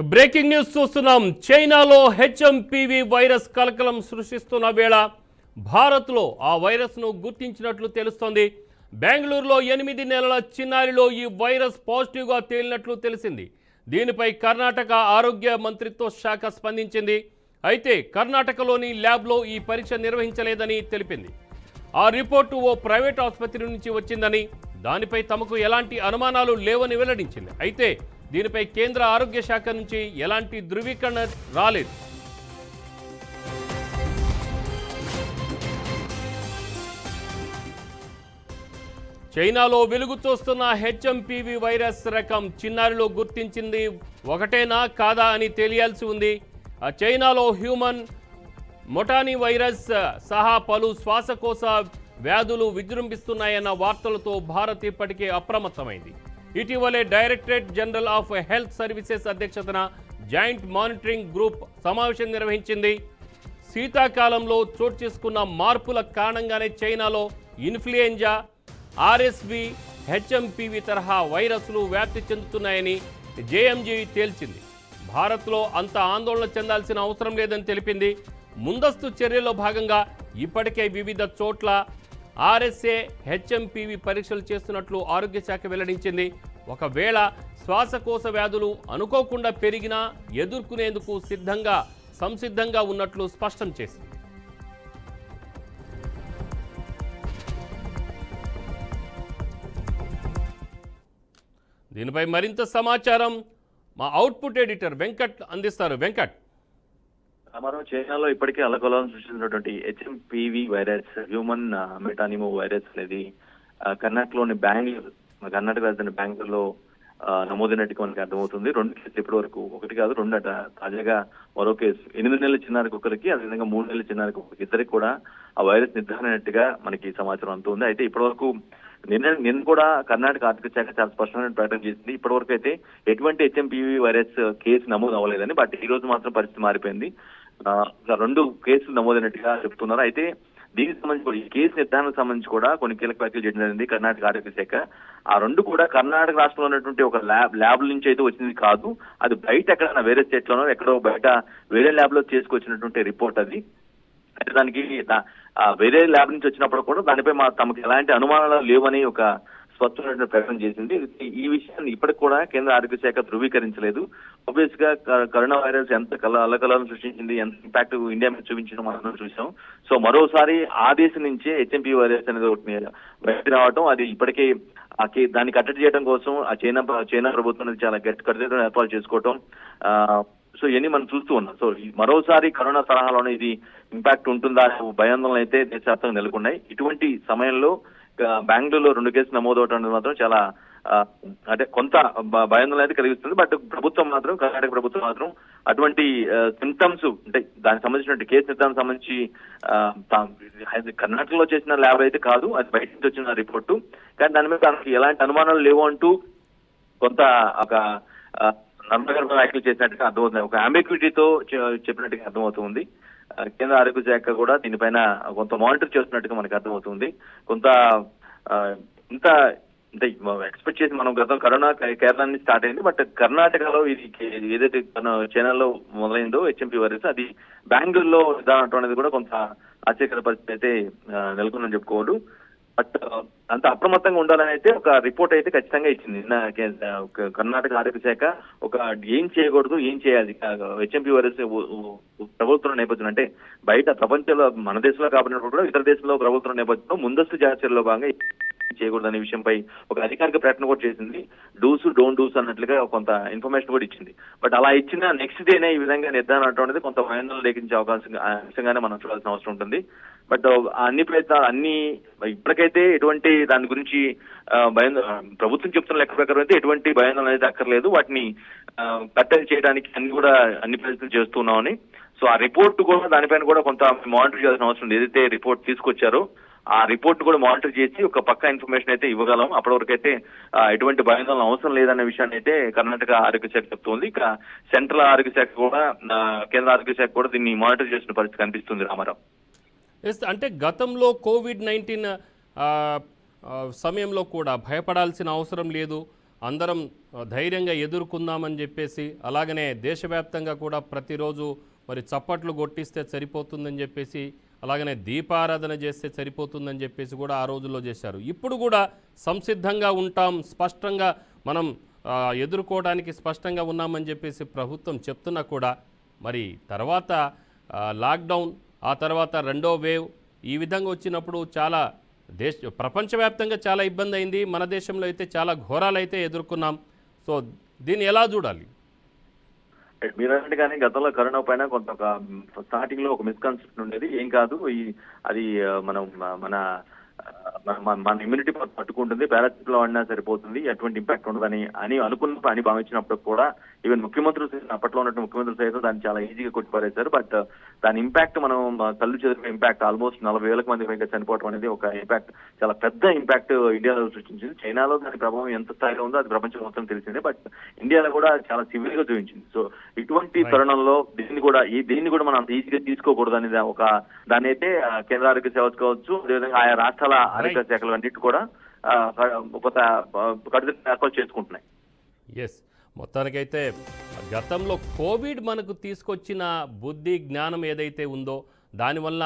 Breaking news చూస్తున్నాం. చైనాలో HMPV virus కలకలం సృష్టిస్తున్న వేళ భారత్లో ఆ వైరస్ను గుర్తించినట్లు తెలుస్తోంది. బెంగళూరులో 8 నెలల చిన్నారిలో ఈ వైరస్ పాజిటివ్గా తేలినట్లు తెలిసింది. దీనిపై కర్ణాటక ఆరోగ్య మంత్రిత్వ శాఖ స్పందించింది. అయితే కర్ణాటకలోని ల్యాబ్లో ఈ పరీక్ష నిర్వహించలేదని తెలిపింది. ఆ రిపోర్టు ఓ ప్రైవేట్ ఆసుపత్రి నుంచి వచ్చిందని, దానిపై తమకు ఎలాంటి అనుమానాలు లేవని వెల్లడించింది. అయితే దీనిపై కేంద్ర ఆరోగ్య శాఖ నుంచి ఎలాంటి ధృవీకరణ రాలేదు. చైనాలో వెలుగు చూస్తున్న హెచ్ఎంపీవీ వైరస్ రకం చిన్నారిలో గుర్తించింది ఒకటేనా కాదా అని తెలియాల్సి ఉంది. చైనాలో హ్యూమన్ మొటానీ వైరస్ సహా పలు శ్వాసకోశ వ్యాధులు విజృంభిస్తున్నాయన్న వార్తలతో భారత్ ఇప్పటికే అప్రమత్తమైంది. ఇటీవలే directorate general of health services అధ్యక్షతన జాయింట్ మానిటరింగ్ గ్రూప్ సమావేశం నిర్వహించింది. శీతాకాలంలో చోటు చేసుకున్న మార్పుల కారణంగానే చైనాలో ఇన్ఫ్లుయెంజా, ఆర్ఎస్వి, హెచ్ఎంపీవీ తరహా వైరస్లు వ్యాప్తి చెందుతున్నాయని జేఎంజీ తేల్చింది. భారత్లో అంత ఆందోళన చెందాల్సిన అవసరం లేదని తెలిపింది. ముందస్తు చర్యల్లో భాగంగా ఇప్పటికే వివిధ చోట్ల ఆర్ఎస్ఏ, హెచ్ఎంపీవీ పరీక్షలు చేస్తున్నట్లు ఆరోగ్య శాఖ వెల్లడించింది. ఒకవేళ శ్వాసకోశ వ్యాధులు అనుకోకుండా పెరిగినా ఎదుర్కొనేందుకు సంసిద్ధంగా ఉన్నట్లు స్పష్టం చేసింది. దీనిపై మరింత సమాచారం మా అవుట్పుట్ ఎడిటర్ వెంకట్ అందిస్తారు. వెంకట్, మరో చైనాలో ఇప్పటికే అలకలం సృష్టించినటువంటి హెచ్ఎంపీవీ వైరస్, హ్యూమన్ మెటానిమో వైరస్ అనేది కర్ణాటకలోని కర్ణాటక రాజధాని బెంగళూరులో నమోదైనట్టుగా మనకి అర్థమవుతుంది. 2 కేసులు ఇప్పటి వరకు, 1 కాదు 2 అట. తాజాగా మరో కేసు 8 నెలల చిన్నారికి ఒకరికి, అదేవిధంగా 3 నెలల చిన్నారికి ఒకరికి, ఇద్దరికి కూడా ఆ వైరస్ నిర్ధారణ అయినట్టుగా మనకి సమాచారం అందుతుంది. అయితే ఇప్పటి వరకు నిన్న కూడా కర్ణాటక ఆర్థిక శాఖ చాలా స్పష్టమైన ప్రకటన చేసింది. ఇప్పటి వరకు అయితే ఎటువంటి హెచ్ఎంపీవీ వైరస్ కేసు నమోదు అవ్వలేదని. బట్ ఈ రోజు మాత్రం పరిస్థితి మారిపోయింది. 2 కేసులు నమోదైనట్టుగా చెప్తున్నారు. అయితే దీనికి సంబంధించి ఈ కేసు నిర్ధారణకు సంబంధించి కూడా కొన్ని కీలక వ్యాఖ్యలు చేయడం జరిగింది కర్ణాటక ఆరోగ్య శాఖ. ఆ 2 కూడా కర్ణాటక రాష్ట్రంలో ఉన్నటువంటి ఒక ల్యాబ్ నుంచి అయితే వచ్చింది కాదు. అది బయట ఎక్కడైనా వేరే స్టేట్ లోనో ఎక్కడో బయట వేరే ల్యాబ్ లో చేసుకొచ్చినటువంటి రిపోర్ట్ అది. అయితే దానికి వేరే ల్యాబ్ నుంచి వచ్చినప్పుడు కూడా దానిపై తమకు ఎలాంటి అనుమానాలు లేవని ఒక స్వచ్ఛమైన ప్రకటన చేసింది. ఈ విషయాన్ని ఇప్పటికి కూడా కేంద్ర ఆరోగ్య శాఖ ధృవీకరించలేదు. ఆబ్వియస్ గా కరోనా వైరస్ ఎంత అల్లకలను సృష్టించింది, ఎంత ఇంపాక్ట్ ఇండియా మీద చూపించడం మనం చూసాం. సో మరోసారి ఆ దేశం నుంచే హెచ్ఎంపీ వైరస్ అనేది ఒకటి బయట రావడం, అది ఇప్పటికే దాన్ని కట్టడి చేయడం కోసం ఆ చైనా ప్రభుత్వం అనేది చాలా కఠిన ఏర్పాటు చేసుకోవటం, సో ఇవన్నీ మనం చూస్తూ ఉన్నాం. సో మరోసారి కరోనా తరహాలోనే ఇది ఇంపాక్ట్ ఉంటుందా భయాందోళన అయితే దేశవ్యాప్తంగా నెలకొన్నాయి. ఇటువంటి సమయంలో బెంగళూరులో 2 కేసులు నమోదవటం అనేది మాత్రం చాలా అంటే కొంత భయాందోళన అయితే కలిగిస్తుంది. బట్ ప్రభుత్వం మాత్రం, కర్ణాటక ప్రభుత్వం మాత్రం అటువంటి సింప్టమ్స్ అంటే దానికి సంబంధించిన కేసు నిర్ధారణ సంబంధించి కర్ణాటకలో చేసిన ల్యాబ్ అయితే కాదు, అది బయట నుంచి వచ్చిన రిపోర్టు. కానీ దాని మీద తనకి ఎలాంటి అనుమానాలు లేవు అంటూ కొంత ఒక నమ్మకం వ్యాఖ్యలు చేసినట్టుగా అర్థమవుతుంది. ఒక అంబిగ్విటీతో చెప్పినట్టుగా అర్థమవుతుంది. కేంద్ర ఆరోగ్య శాఖ కూడా దీనిపైన కొంత మానిటర్ చేస్తున్నట్టుగా మనకు అర్థమవుతుంది. కొంత ఇంత అంటే ఎక్స్పెక్ట్ చేసి మనం గతం కరోనా కేరళ నుంచి స్టార్ట్ అయింది. బట్ కర్ణాటకలో ఇది ఏదైతే చైనాలో మొదలైందో హెచ్ఎంపీ వైరస్, అది బెంగళూరులో విధానం అనేది కూడా కొంత ఆశ్చర్యకర పరిస్థితి అయితే నెలకొందని చెప్పుకోవాలి. బట్ అంత అప్రమత్తంగా ఉండాలని అయితే ఒక రిపోర్ట్ అయితే ఖచ్చితంగా ఇచ్చింది కర్ణాటక ఆరోగ్య శాఖ. ఒక ఏం చేయకూడదు, ఏం చేయాలి, హెచ్ఎంపీ వైరస్ ప్రభుత్వం నేపథ్యం అంటే బయట ప్రపంచంలో మన దేశంలో కాబట్టి కూడా ఇతర దేశంలో ప్రభుత్వం నేపథ్యంలో ముందస్తు జాగ్రత్తల్లో భాగంగా చేయకూడదు అనే విషయంపై ఒక అధికారిక ప్రకటన కూడా చేసింది. డూస్ డోంట్ డూస్ అన్నట్లుగా కొంత ఇన్ఫర్మేషన్ కూడా ఇచ్చింది. బట్ అలా ఇచ్చిన నెక్స్ట్ డేనే ఈ విధంగా నిర్ధారణ అనేది కొంత భయాందోళన లేఖించే అవకాశంగానే మనం చూడాల్సిన అవసరం ఉంటుంది. బట్ అన్ని ప్రయత్నాలు ఇప్పటికైతే ఎటువంటి దాని గురించి ప్రభుత్వం చెప్తున్న లెక్క ప్రకారం అయితే ఎటువంటి భయాందోళన అనేది అక్కర్లేదు. వాటిని కట్టడి చేయడానికి అన్ని ప్రయత్నాలు చేస్తున్నామని. సో ఆ రిపోర్ట్ కూడా దానిపైన కూడా కొంత మానిటర్ చేయాల్సిన అవసరం ఉంది. ఏదైతే రిపోర్ట్ తీసుకొచ్చారో ఆ రిపోర్ట్ కూడా మానిటర్ చేసి ఒక పక్కా ఇన్ఫర్మేషన్ అయితే ఇవ్వగలం. అప్పటి వరకు అయితే ఎటువంటి భయాందోళన అవసరం లేదనే విషయాన్ని అయితే కర్ణాటక ఆరోగ్య శాఖ చెప్తోంది. ఇక సెంట్రల్ ఆరోగ్య శాఖ కూడా, కేంద్ర ఆరోగ్య శాఖ కూడా దీన్ని మానిటర్ చేసిన పరిస్థితి కనిపిస్తుంది. రామారావు, అంటే గతంలో కోవిడ్-19 సమయంలో కూడా భయపడాల్సిన అవసరం లేదు, అందరం ధైర్యంగా ఎదుర్కొందామని చెప్పేసి, అలాగనే దేశవ్యాప్తంగా కూడా ప్రతిరోజు మరి చప్పట్లు కొట్టిస్తే సరిపోతుందని చెప్పేసి, అలాగనే దీపారాధన చేస్తే సరిపోతుందని చెప్పేసి కూడా ఆ రోజుల్లో చేశారు. ఇప్పుడు కూడా సంసిద్ధంగా ఉంటాం, స్పష్టంగా మనం ఎదుర్కోవడానికి స్పష్టంగా ఉన్నామని చెప్పేసి ప్రభుత్వం చెప్తున్నా కూడా మరి తర్వాత లాక్డౌన్, ఆ తర్వాత రెండో వేవ్ ఈ విధంగా వచ్చినప్పుడు చాలా ప్రపంచవ్యాప్తంగా చాలా ఇబ్బంది అయింది. మన దేశంలో అయితే చాలా ఘోరాలైతే ఎదుర్కొన్నాం. సో దీన్ని ఎలా చూడాలి? మీరంటే కానీ గతంలో కరోనా పైన కొంత స్టార్టింగ్ లో ఒక మిస్కన్సెప్షన్ ఉండేది. ఏం కాదు, అది మనం మన మన ఇమ్యూనిటీ పట్టుకుంటుంది, పారాసిటమాల్ వాడినా సరిపోతుంది, ఎటువంటి ఇంపాక్ట్ ఉండదని అనుకున్నప్పుడు భావించినప్పుడు కూడా ఈవెన్ ముఖ్యమంత్రులు అప్పట్లో ఉన్నట్టు ముఖ్యమంత్రులు సైతం దాన్ని చాలా ఈజీగా కొట్టిపారేశారు. బట్ దాని ఇంపాక్ట్ మనం కళ్ళు చెదిరిపోయే ఇంపాక్ట్ ఆల్మోస్ట్ 40,000 మంది పైగా చనిపోవడం అనేది ఒక ఇంపాక్ట్, చాలా పెద్ద ఇంపాక్ట్ ఇండియాలో సృష్టించింది. చైనాలో దాని ప్రభావం ఎంత స్థాయిలో ఉందో అది ప్రపంచం మొత్తం తెలిసిందే, బట్ ఇండియాలో కూడా చాలా సివియర్ గా చూపించింది. సో ఇటువంటి తరుణంలో దీన్ని కూడా మనం అంత ఈజీగా తీసుకోకూడదు అనేది దాని అయితే కేంద్ర ఆరోగ్య సేవ కావచ్చు, అదేవిధంగా ఆయా రాష్ట్రాల ఆరోగ్య శాఖలు అన్నిటి కూడా కొత్త కఠిన ఏర్పాటు చేసుకుంటున్నాయి. ఎస్, మొత్తానికైతే గతంలో కోవిడ్ మనకు తీసుకొచ్చిన బుద్ధి జ్ఞానం ఏదైతే ఉందో దానివల్ల